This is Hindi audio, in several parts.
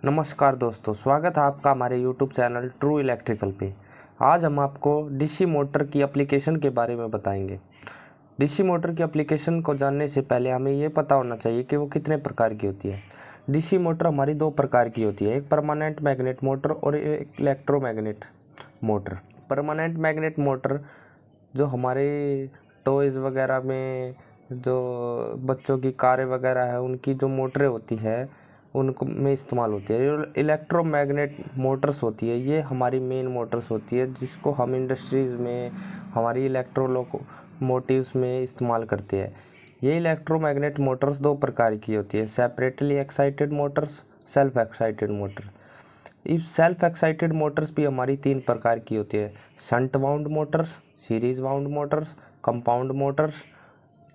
नमस्कार दोस्तों, स्वागत है आपका हमारे YouTube चैनल ट्रू इलेक्ट्रिकल पे। आज हम आपको डीसी मोटर की एप्लीकेशन के बारे में बताएंगे। डीसी मोटर की एप्लीकेशन को जानने से पहले हमें ये पता होना चाहिए कि वो कितने प्रकार की होती है। डीसी मोटर हमारी दो प्रकार की होती है, एक परमानेंट मैग्नेट मोटर और एक electromagnet motor. Permanent magnet motor जो हमारे टॉयज़ वगैरह में, जो बच्चों की कारें वगैरह है, उनकी जो मोटरें होती है उनको में इस्तेमाल होती है। इलेक्ट्रोमैग्नेट मोटर्स होती है, ये हमारी मेन मोटर्स होती है जिसको हम इंडस्ट्रीज़ में, हमारी इलेक्ट्रोलोकोमोटिव्स में इस्तेमाल करते हैं। ये इलेक्ट्रोमैग्नेट मोटर्स दो प्रकार की होती है, separately excited Motors, self excited motor. इस सेल्फ एक्साइटेड मोटर्स भी हमारी तीन प्रकार की होती है, shunt wound Motors, series wound Motors, compound Motors.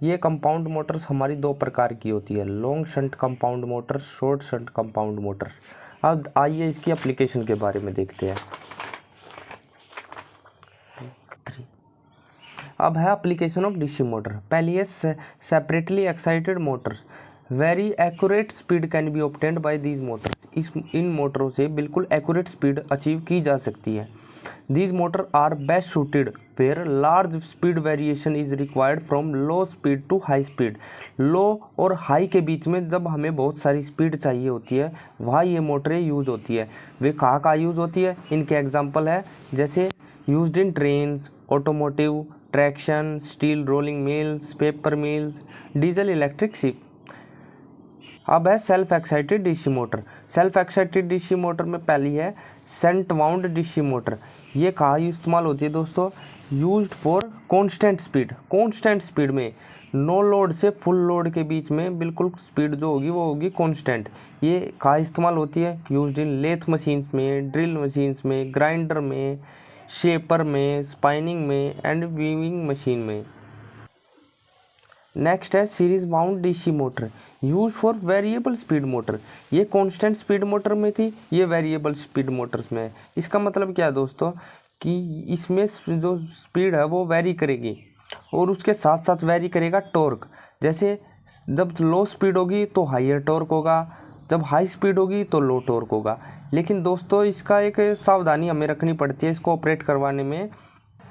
ये कंपाउंड मोटर्स हमारी दो प्रकार की होती है, long shunt compound Motors, short shunt compound Motors. अब आइए इसकी एप्लीकेशन के बारे में देखते हैं। अब है एप्लीकेशन ऑफ डीसी मोटर। पहली है separately excited motors. Very accurate speed can be obtained by these motors. इन मोटरों से बिल्कुल एक्यूरेट स्पीड अचीव की जा सकती है। These motor are best suited where large speed variation is required from low speed to high speed. Low और हाई के बीच में जब हमें बहुत सारी स्पीड चाहिए होती है, वहाँ ये मोटरें यूज़ होती है। वे कहाँ यूज़ होती है, इनके एग्जाम्पल है जैसे used in trains, automotive, traction, steel rolling mills, paper mills, diesel electric ship. अब है self excited DC motor. Self excited DC motor में पहली है शंट वाउंड डीसी मोटर। ये कहाँ इस्तेमाल होती है दोस्तों, used for constant speed. Constant speed में नो लोड से फुल लोड के बीच में बिल्कुल स्पीड जो होगी वो होगी कांस्टेंट। ये कहाँ इस्तेमाल होती है, यूज्ड इन लेथ मशीन्स में, ड्रिल मशीन्स में, ग्राइंडर में, शेपर में, स्पाइनिंग में एंड वीविंग मशीन में। नेक्स्ट है series wound DC motor, use for variable speed motor. ये कांस्टेंट स्पीड मोटर में थी, ये वेरिएबल स्पीड मोटर्स में है। इसका मतलब क्या है दोस्तों कि इसमें जो स्पीड है वो वेरी करेगी और उसके साथ साथ वेरी करेगा टॉर्क। जैसे जब लो स्पीड होगी तो हाइयर टॉर्क होगा, जब हाई स्पीड होगी तो लो टॉर्क होगा। लेकिन दोस्तों इसका एक सावधानी हमें रखनी पड़ती है इसको ऑपरेट करवाने में।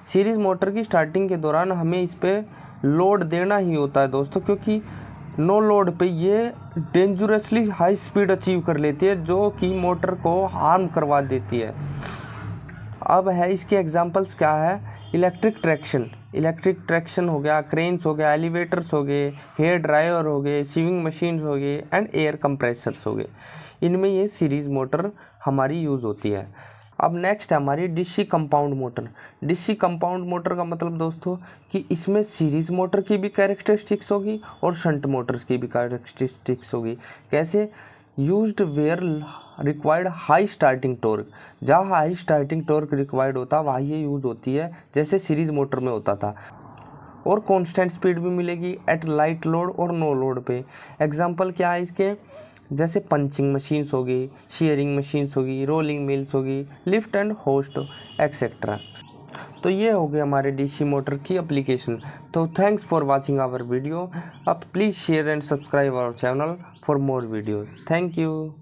सीरीज मोटर की स्टार्टिंग के दौरान हमें इस पर लोड देना ही होता है दोस्तों, क्योंकि नो लोड पे ये डेंजरसली हाई स्पीड अचीव कर लेती है जो कि मोटर को हार्म करवा देती है। अब है इसके एग्जांपल्स क्या है, इलेक्ट्रिक ट्रैक्शन हो गया, क्रेन्स हो गया, एलिवेटर्स हो गए, हेयर ड्रायर हो गए, सीविंग मशीन्स हो गए एंड एयर कंप्रेसर्स हो गए। इनमें ये सीरीज मोटर हमारी यूज़ होती है। अब नेक्स्ट है हमारी DC compound motor. DC compound motor का मतलब दोस्तों कि इसमें सीरीज मोटर की भी कैरेक्टरिस्टिक्स होगी और शंट मोटर्स की भी कैरेक्टरिस्टिक्स होगी। कैसे, used where required high starting torque. जहाँ हाई स्टार्टिंग टॉर्क रिक्वायर्ड होता है वहाँ ये यूज़ होती है, जैसे सीरीज मोटर में होता था। और कांस्टेंट स्पीड भी मिलेगी एट लाइट लोड और नो लोड पे। एग्जांपल क्या है इसके, जैसे पंचिंग मशीन्स होगी, शेयरिंग मशीन्स होगी, रोलिंग मिल्स होगी, लिफ्ट एंड होस्ट एक्सेट्रा। तो ये हो गया हमारे डीसी मोटर की एप्लीकेशन। तो thanks for watching our video. अब please share and subscribe our channel for more videos. Thank you.